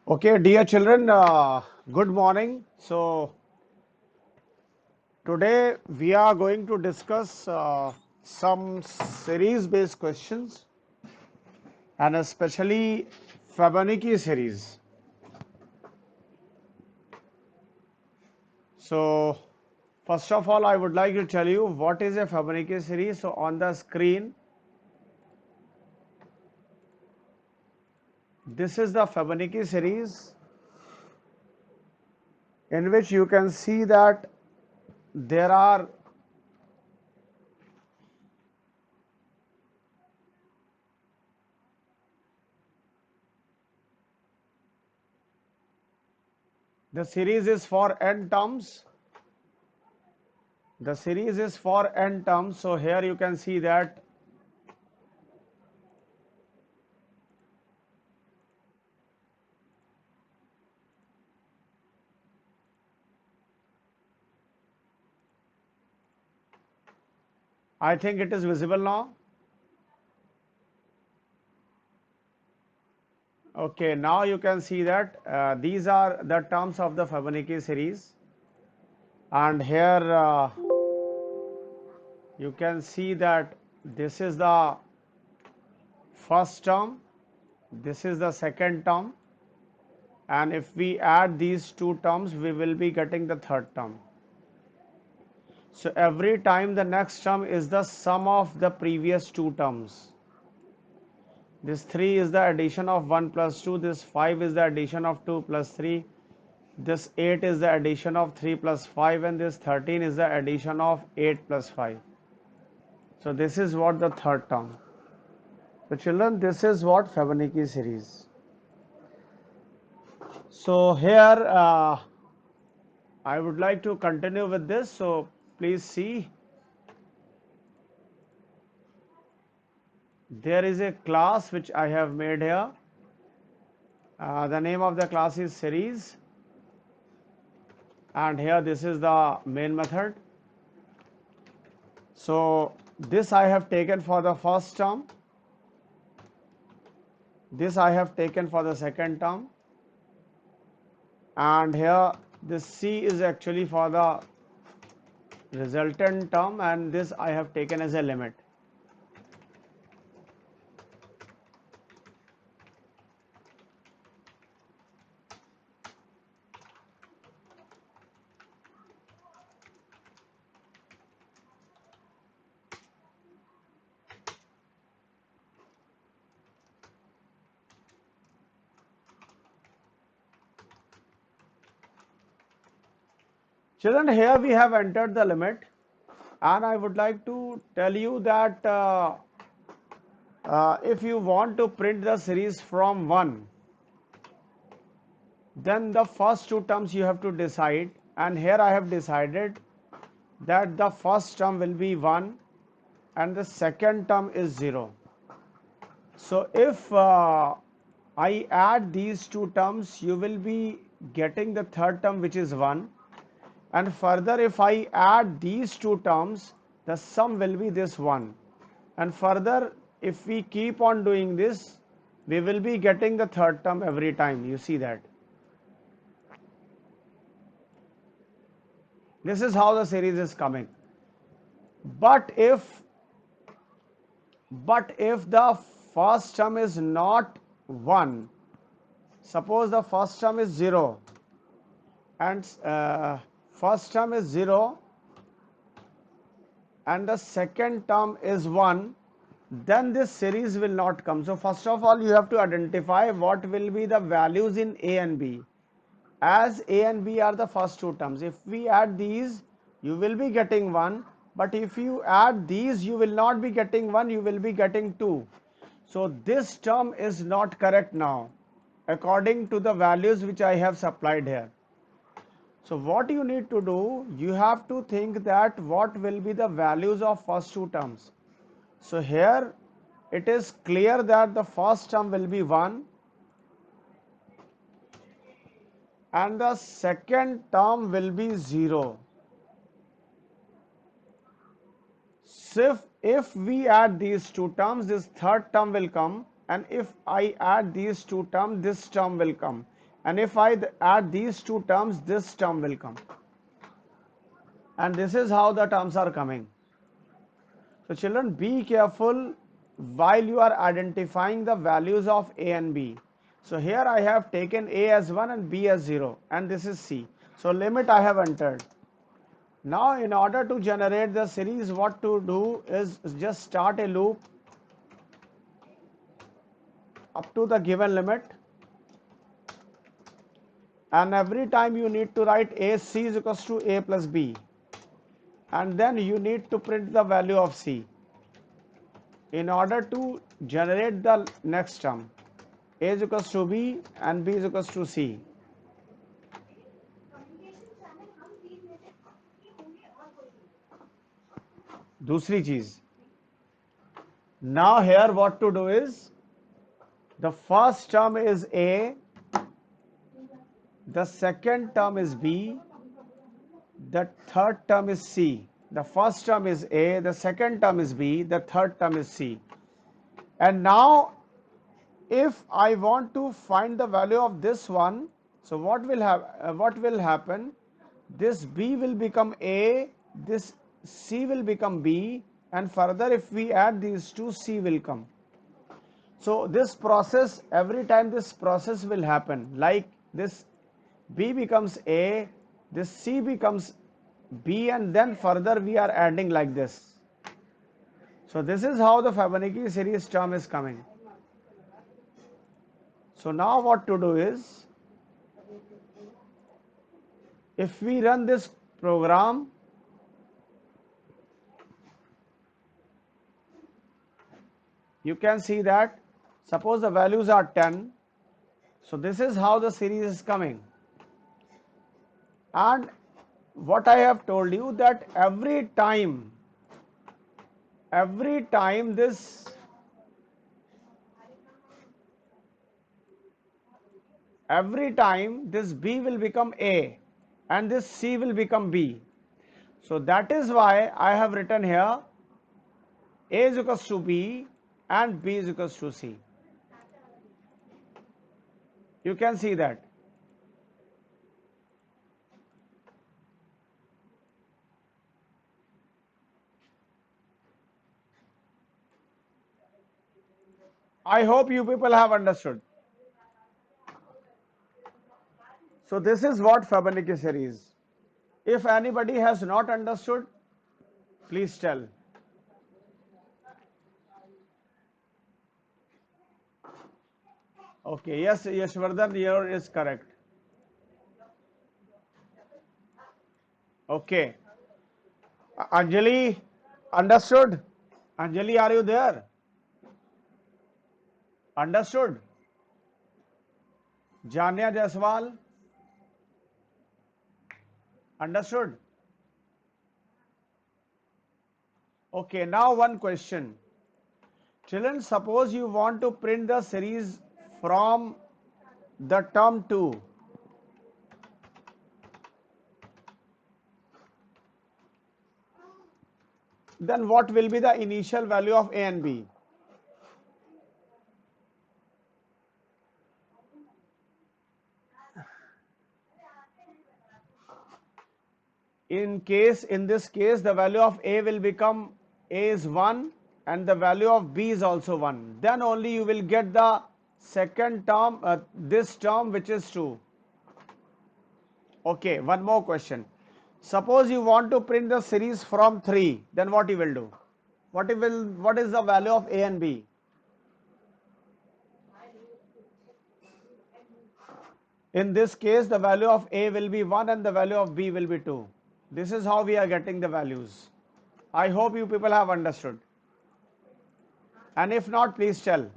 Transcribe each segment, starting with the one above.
Okay, dear children, good morning. So, today we are going to discuss some series based questions and especially Fibonacci series. So, first of all, I would like to tell you what is a Fibonacci series. So, on the screen, this is the Fibonacci series in which you can see that there are the series is for n terms. The series is for n terms. So, here you can see that I think it is visible now. Okay, now you can see that these are the terms of the Fibonacci series, and here you can see that this is the first term, this is the second term, and if we add these two terms, we will be getting the third term. So every time the next term is the sum of the previous two terms. This 3 is the addition of 1 plus 2, this 5 is the addition of 2 plus 3, this 8 is the addition of 3 plus 5, and this 13 is the addition of 8 plus 5. So this is what the third term. So children, this is what Fibonacci series. So here I would like to continue with this. So please see, there is a class which I have made here. The name of the class is series, and here this is the main method. So this I have taken for the first term, this I have taken for the second term, and here this C is actually for the resultant term, and this I have taken as a limit. Children, here we have entered the limit, and I would like to tell you that if you want to print the series from 1, then the first two terms you have to decide, and here I have decided that the first term will be 1 and the second term is 0. So if I add these two terms, you will be getting the third term, which is 1, and further if I add these two terms, the sum will be this 1, and further if we keep on doing this, we will be getting the third term every time. You see that this is how the series is coming. But if the first term is not 1, suppose the first term is 0, and first term is 0 and the second term is 1, then this series will not come. So first of all, you have to identify what will be the values in A and B. As A and B are the first two terms, if we add these, you will be getting 1, but if you add these, you will not be getting 1, you will be getting 2. So this term is not correct now, according to the values which I have supplied here. So what you need to do, you have to think that what will be the values of first two terms. So here it is clear that the first term will be 1 and the second term will be 0. So if we add these two terms, this third term will come, and if I add these two terms, this term will come. and if I add these two terms, this term will come, and this is how the terms are coming. So children, be careful while you are identifying the values of A and B. So here I have taken A as 1 and B as 0, and this is C. So limit I have entered. Now in order to generate the series, what to do is just start a loop up to the given limit, and every time you need to write A, C is equals to A plus B, and then you need to print the value of C in order to generate the next term. A is equals to B and B is equals to C. दूसरी चीज, now here what to do is, the first term is A, the second term is B, the third term is C. The first term is A, the second term is B, the third term is C. And now if I want to find the value of this one, so what will happen? This B will become A, this C will become B, and further if we add these two, C will come. So this process, every time this process will happen, like this B becomes A, this C becomes B, and then further we are adding like this. So this is how the Fibonacci series term is coming. So now what to do is, if we run this program, you can see that suppose the values are 10. So this is how the series is coming. And what I have told you, that every time this B will become A and this C will become B. So that is why I have written here A is equals to B and B is equals to C. You can see that. I hope you people have understood. So this is what Fibonacci series. If anybody has not understood, please tell. Okay, yes, Yashvardhan, your is correct. Okay. Anjali, understood? Anjali, are you there? Understood? Janya Jaiswal, understood? Okay, now one question. Children, suppose you want to print the series from the term 2. Then what will be the initial value of A and B? In this case, the value of A will become, A is 1 and the value of B is also 1. Then only you will get the second term, this term, which is 2. Okay, one more question. Suppose you want to print the series from 3, then what you will do? What is the value of A and B? In this case, the value of A will be 1 and the value of B will be 2. This is how we are getting the values. I hope you people have understood. And if not, please tell.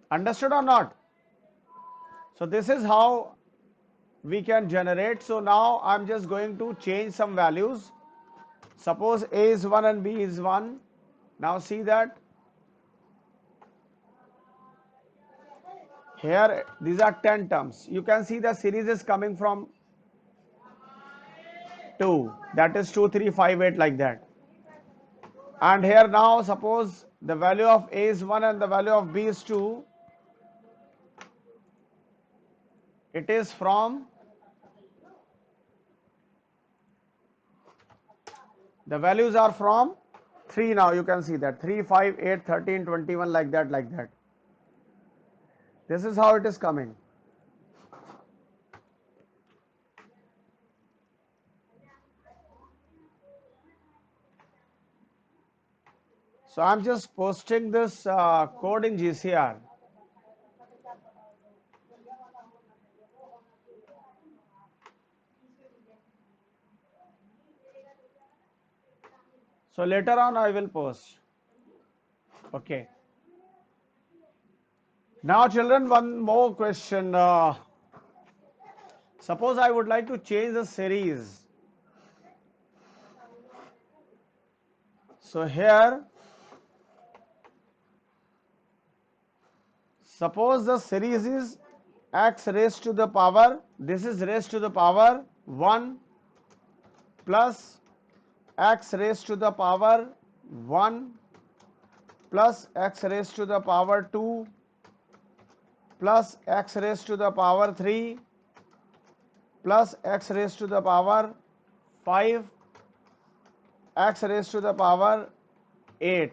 Understood or not? So this is how we can generate. So now I'm just going to change some values. Suppose A is 1 and B is 1. Now see that here these are 10 terms. You can see the series is coming from 2. That is 2, 3, 5, 8 like that. And here now suppose the value of A is 1 and the value of B is 2. It is from, the values are from 3. Now you can see that 3, 5, 8, 13, 21, like that, like that. This is how it is coming. So I'm just posting this code in GCR. So later on I will post. Okay. Now children, one more question. Suppose I would like to change the series. So here, suppose the series is x raised to the power, this is raised to the power 1 plus x raised to the power 1 plus x raised to the power 2 plus x raised to the power 3 plus x raised to the power 5, x raised to the power 8,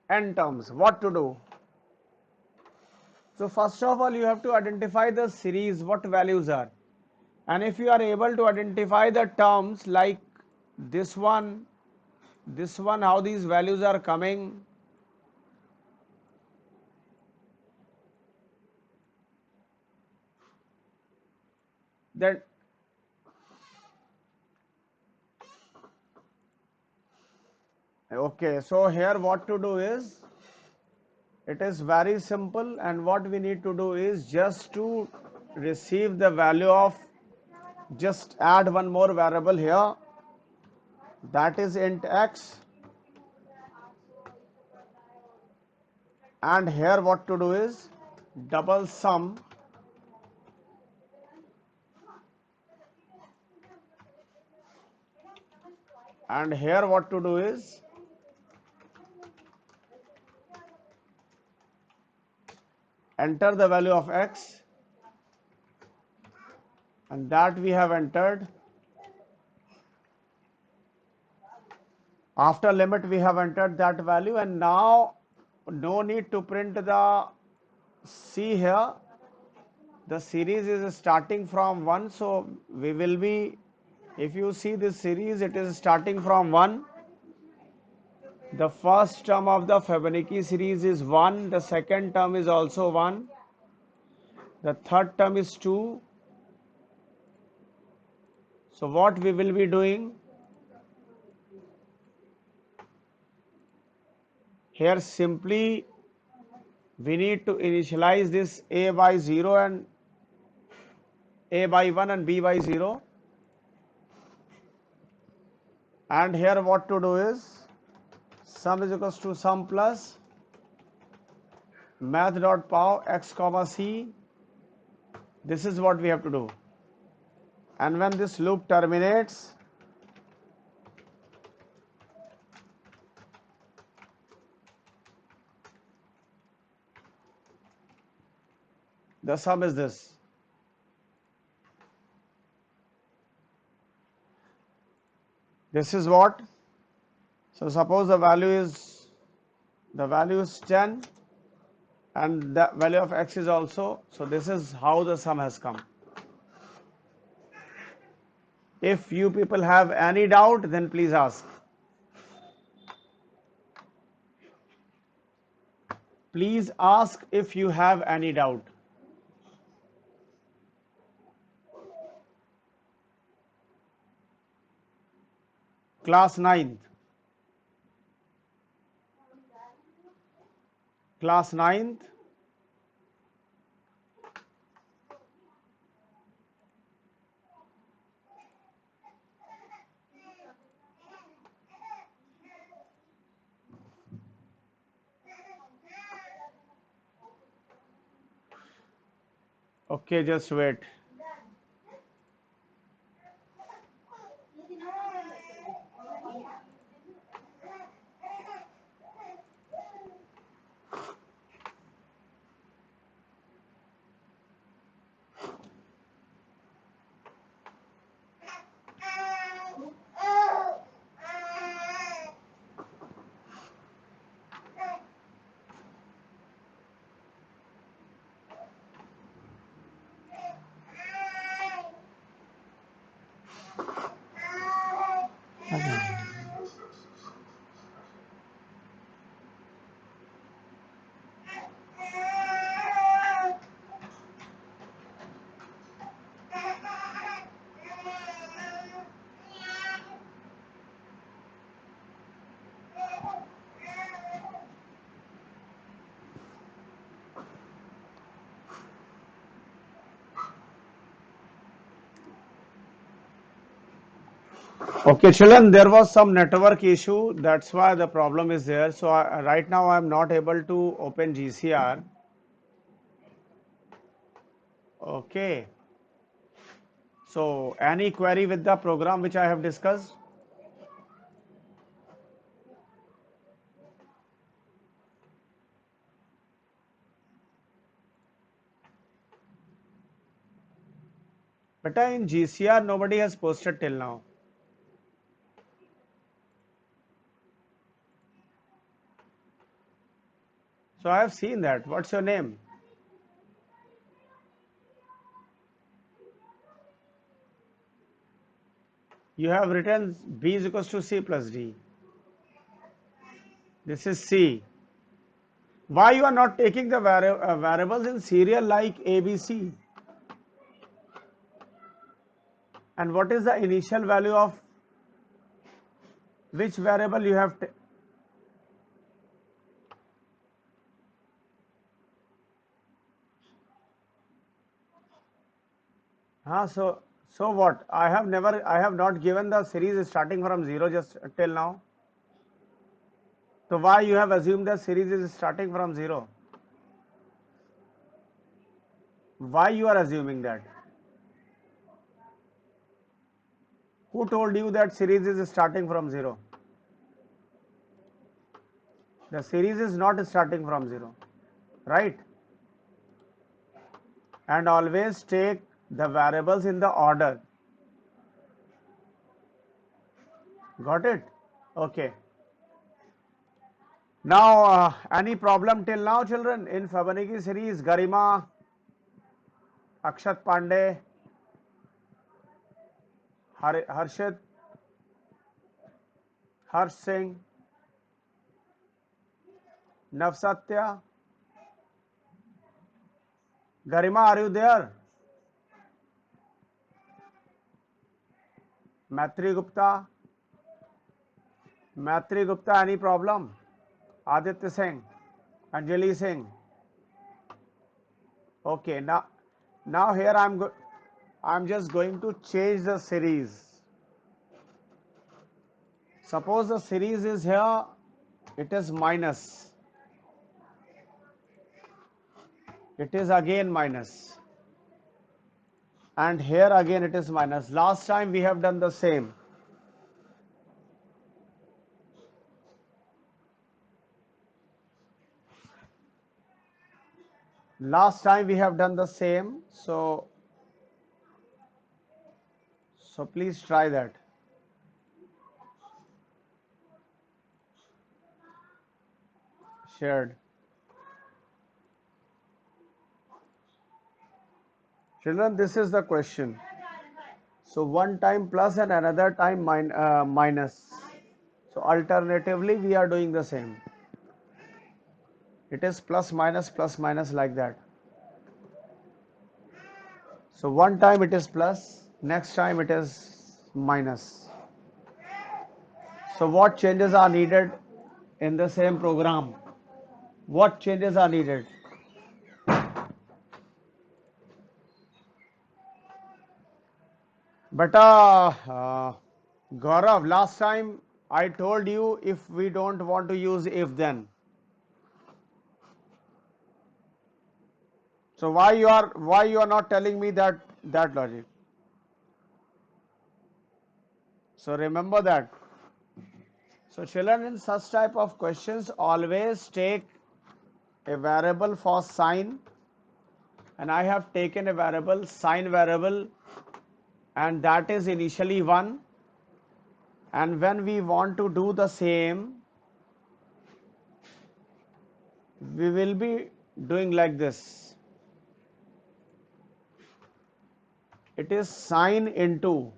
n terms. What to do? So first of all, you have to identify the series, what values are. And if you are able to identify the terms like this one, how these values are coming, then okay, so here what to do is, it is very simple, and what we need to do is just to receive the value of, just add one more variable here, that is int x, and here what to do is double sum, and here what to do is enter the value of x, and that we have entered. After limit we have entered that value, and now no need to print the, see here the series is starting from 1, so we will be, if you see this series, it is starting from 1. The first term of the Fibonacci series is 1, the second term is also 1, the third term is 2. So what we will be doing here, simply we need to initialize this a by 0 and a by 1 and b by 0, and here what to do is sum is equals to sum plus math.pow x comma c. This is what we have to do, and when this loop terminates, the sum is this. This is what, so suppose the value is 10 and the value of x is also, so this is how the sum has come. If you people have any doubt, then please ask. Please ask if you have any doubt. Class 9th. Class 9th. Okay, just wait. Okay, children, there was some network issue. That's why the problem is there. So right now I'm not able to open GCR. Okay. So any query with the program which I have discussed? But in GCR nobody has posted till now. So I have seen that. What's your name? You have written B is equals to C plus D. This is C. Why you are not taking the variables in serial like A, B, C? And what is the initial value of which variable you have? So what? I have not given the series starting from 0 just till now. So why you have assumed the series is starting from 0? Why you are assuming that? Who told you that series is starting from 0? The series is not starting from 0, right? And always take the variables in the order. Got it? Okay. Now, any problem till now, children, in Fibonacci series? Garima, Akshat Pandey, Harshit, Harsh Singh, Navsatya. Garima, are you there? Maitri Gupta, any problem? Aditya Singh, Anjali Singh. Okay, now here I'm just going to change the series. Suppose the series is here, it is minus. It is again minus. And here again it is minus. Last time we have done the same. Last time we have done the same. So please try that. Shared. Children, this is the question. So one time plus and another time minus. So alternatively we are doing the same. It is plus minus like that. So one time it is plus, next time it is minus. So what changes are needed in the same program? What changes are needed? But Gaurav, last time I told you if we don't want to use if then. So why you are not telling me that logic? So remember that. So children, in such type of questions, always take a variable for sign, and I have taken a variable sign variable, and that is initially 1. And when we want to do the same, we will be doing like this. It is sine into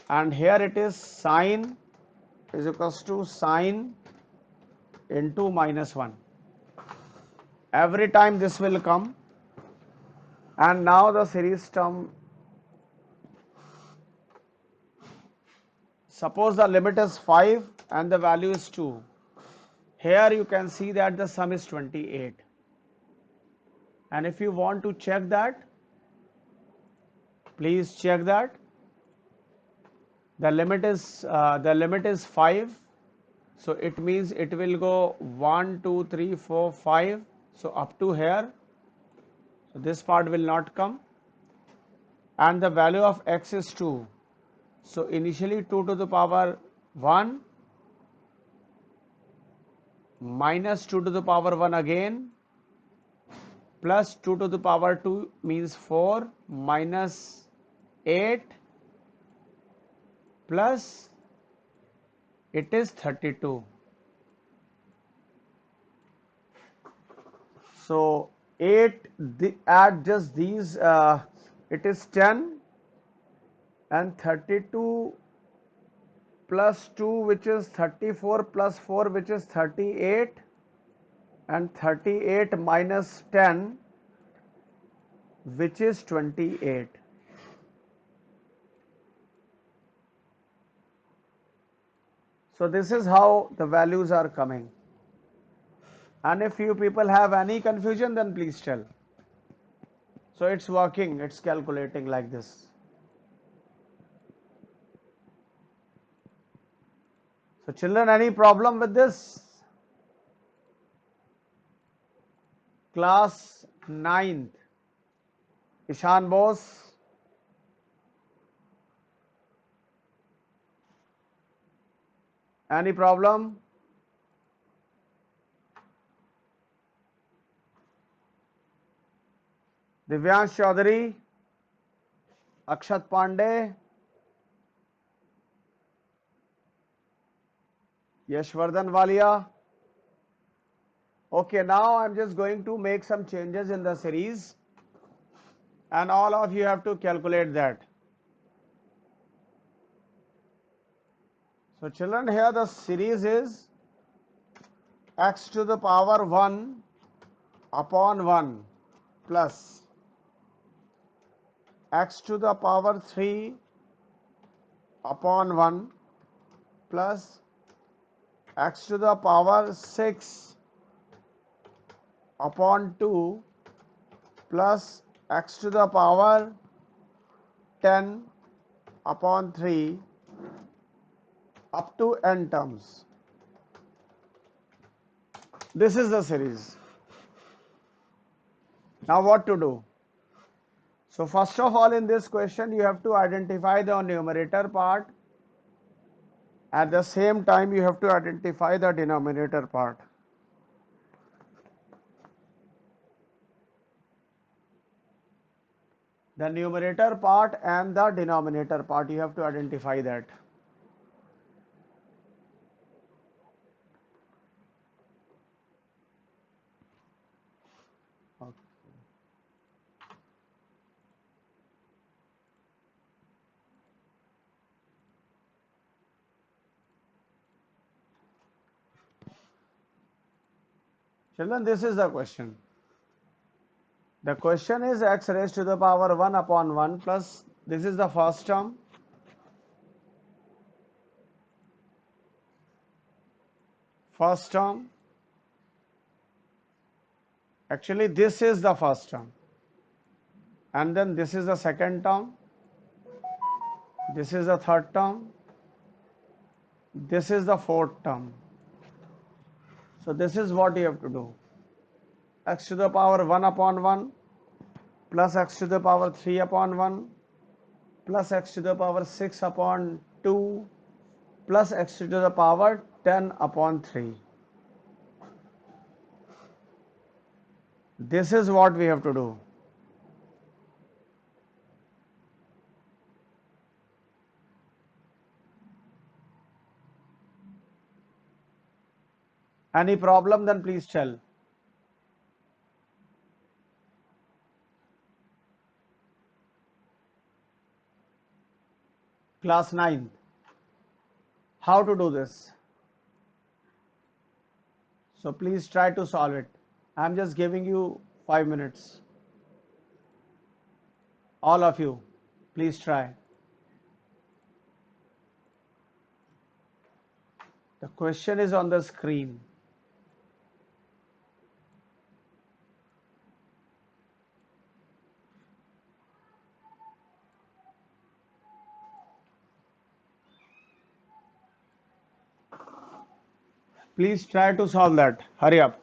and here it is sine is equals to sine into minus 1. Every time this will come, and now the series term, suppose the limit is 5 and the value is 2. Here you can see that the sum is 28. And if you want to check that, please check that. The limit is 5, so it means it will go 1 2 3 4 5, so up to here, so this part will not come. And the value of x is 2, so initially 2 to the power 1 minus 2 to the power 1 again plus 2 to the power 2 means 4 minus 8 plus it is 32. So 8 add just these, it is 10, and 32 plus 2 which is 34 plus 4 which is 38, and 38 minus 10 which is 28. So this is how the values are coming. And if you people have any confusion, then please tell. So it's working, it's calculating like this. So children, any problem with this? Class 9th, Ishan Bose. Any problem? Divyansh Chaudhary, Akshat Pandey, Yashvardhan Walia. Okay, now I'm just going to make some changes in the series, and all of you have to calculate that. So children, here the series is x to the power 1 upon 1 plus x to the power 3 upon 1 plus x to the power 6 upon 2 plus x to the power 10 upon 3 up to n terms. This is the series. Now what to do? So first of all, in this question you have to identify the numerator part. At the same time you have to identify the denominator part. The numerator part and the denominator part, you have to identify that. Okay. Children, this is the question. The question is x raised to the power 1 upon 1 plus, this is the first term, actually this is the first term, and then this is the second term, this is the third term, this is the fourth term. So this is what you have to do. X to the power 1 upon 1 plus x to the power 3 upon 1 plus x to the power 6 upon 2 plus x to the power 10 upon 3. This is what we have to do. Any problem, then please tell. Class 9. How to do this? So please try to solve it. I am just giving you 5 minutes. All of you, please try. The question is on the screen. Please try to solve that. Hurry up.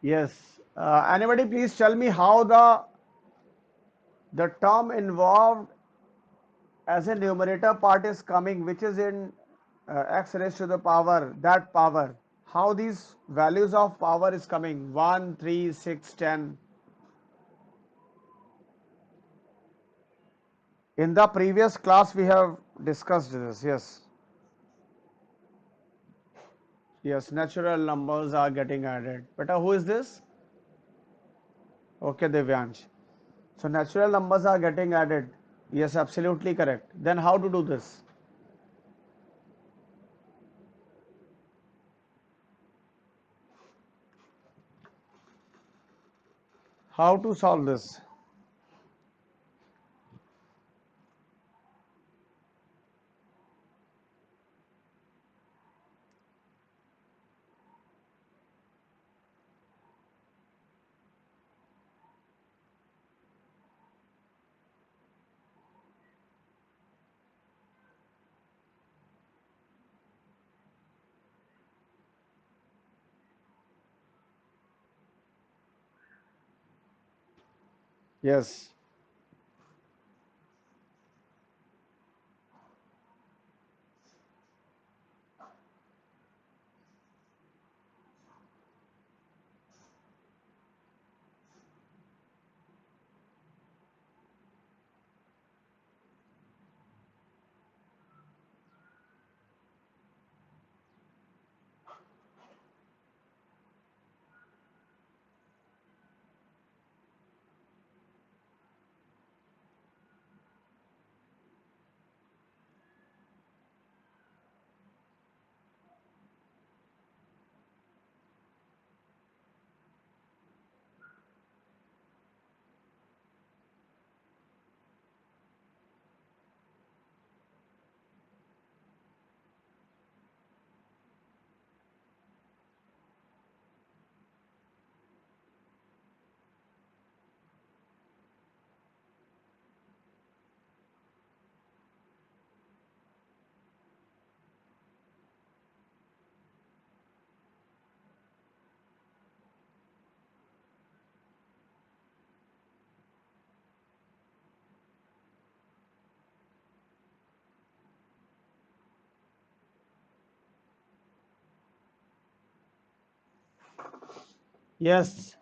Yes. Anybody please tell me how the term involved as a numerator part is coming, which is in x raised to the power, that power. How these values of power is coming, 1, 3, 6, 10. In the previous class, we have discussed this. Yes. Yes, natural numbers are getting added. But who is this? Okay, Devyansh. So natural numbers are getting added. Yes, absolutely correct. Then how to do this? How to solve this? Yes. Yes.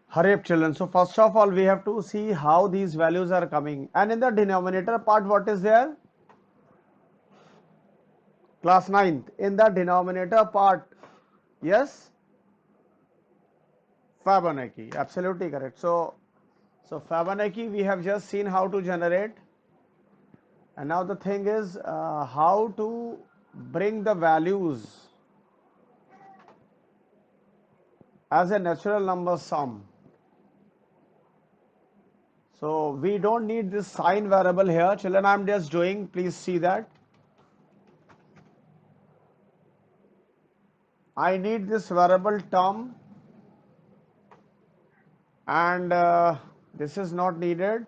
Hurry up, children. So first of all, we have to see how these values are coming. And in the denominator part, what is there? Class ninth. In the denominator part, yes, Fibonacci. Absolutely correct. So Fibonacci, we have just seen how to generate. And now the thing is how to bring the values as a natural number sum. So we don't need this sign variable here. Children, I'm just doing, please see that. I need this variable term, and this is not needed.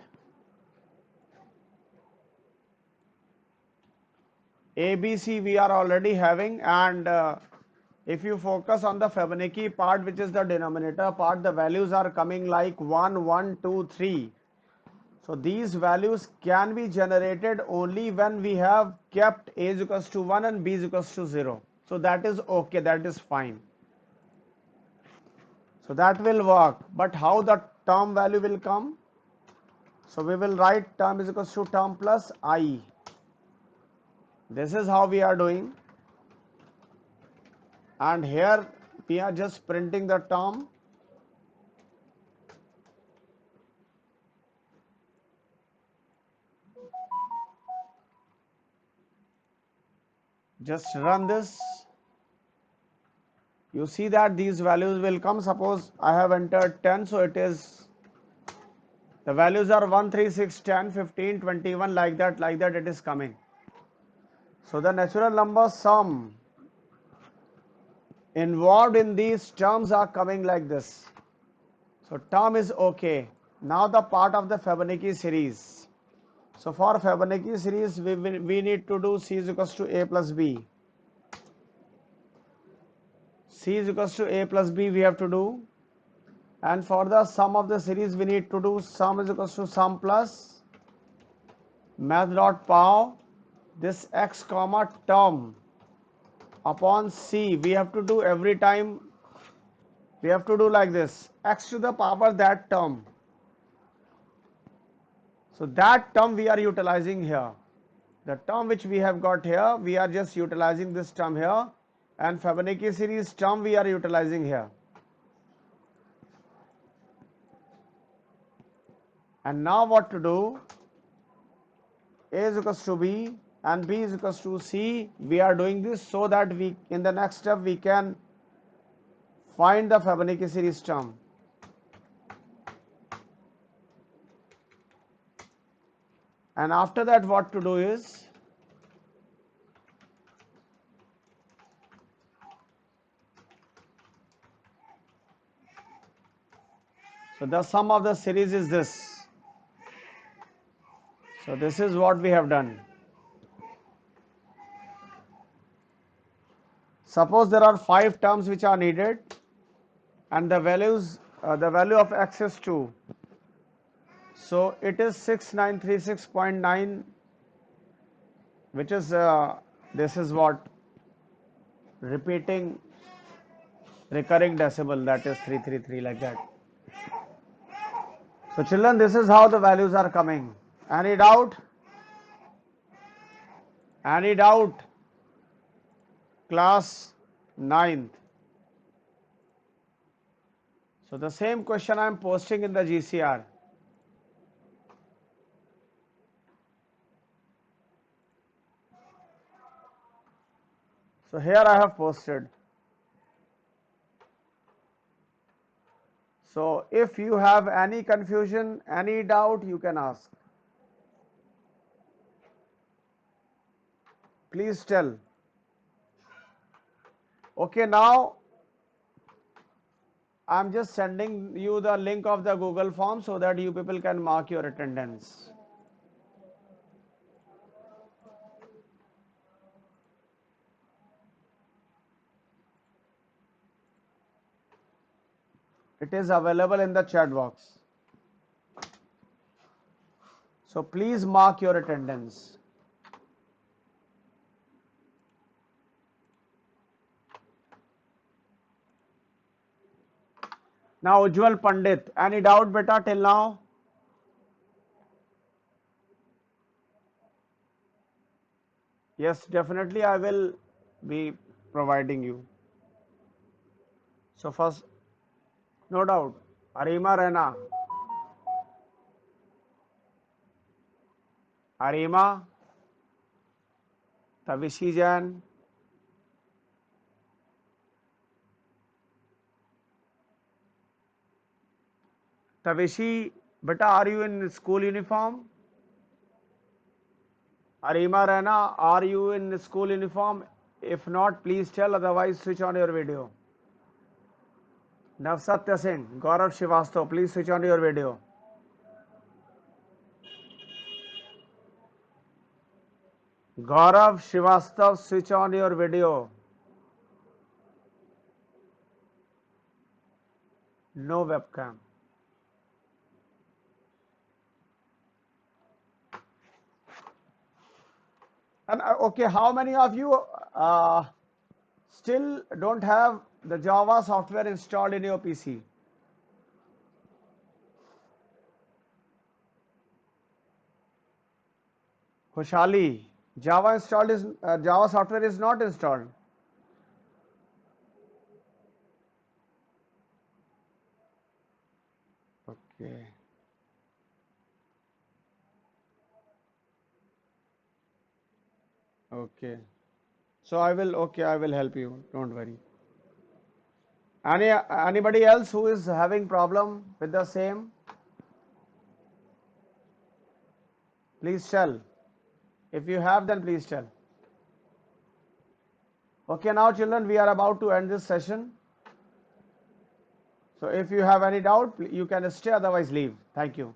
ABC we are already having, and if you focus on the Fibonacci part, which is the denominator part, the values are coming like 1, 1, 2, 3. So these values can be generated only when we have kept a is equals to 1 and b is equals to 0. So that is okay, that is fine. So that will work. But how the term value will come? So we will write term is equals to term plus I. This is how we are doing. and here we are just printing the term. Just run this. You see that these values will come. Suppose I have entered 10, so it is, the values are 1, 3, 6, 10, 15, 21, like that it is coming. So the natural number sum involved in these terms are coming like this. So term is okay. Now the part of the Fibonacci series. So for Fibonacci series, we need to do C is equals to A plus B. C is equals to A plus B we have to do. And for the sum of the series, we need to do sum is equals to sum plus math dot pow this x comma term upon C. We have to do every time, we have to do like this, x to the power that term. So that term we are utilizing here. The term which we have got here, we are just utilizing this term here, and Fibonacci series term we are utilizing here. And now what to do? A is equals to B and B is equals to C. We are doing this so that we, in the next step, we can find the Fibonacci series term. And after that, what to do is, so the sum of the series is this. So this is what we have done. Suppose there are 5 terms which are needed, and the values, the value of x is 2. So it is 6936.9, which is this is what repeating recurring decimal, that is 333, like that. So children, this is how the values are coming. Any doubt? Any doubt? Class 9th. So the same question I am posting in the GCR. So here I have posted. So if you have any confusion, any doubt, you can ask. Please tell. Okay, now I am just sending you the link of the Google form so that you people can mark your attendance. It is available in the chat box. So please mark your attendance. Now Ujjwal Pandit, any doubt beta till now? Yes, definitely I will be providing you. So first, no doubt, Arima Rena, Arima, Tavishi Jan, Tavishi, beta, are you in school uniform? Arima Rena, are you in school uniform? If not, please tell, otherwise switch on your video. Navsatya Singh, Gaurav Srivastav, please switch on your video. Gaurav Srivastav, switch on your video. No webcam. And okay, how many of you still don't have the Java software installed in your PC? Khushali, Java software is not installed. Okay. Okay. So I will help you. Don't worry. Anybody else who is having problem with the same? Please tell. If you have, then please tell. Okay, now children, we are about to end this session. So if you have any doubt, you can stay, otherwise leave. Thank you.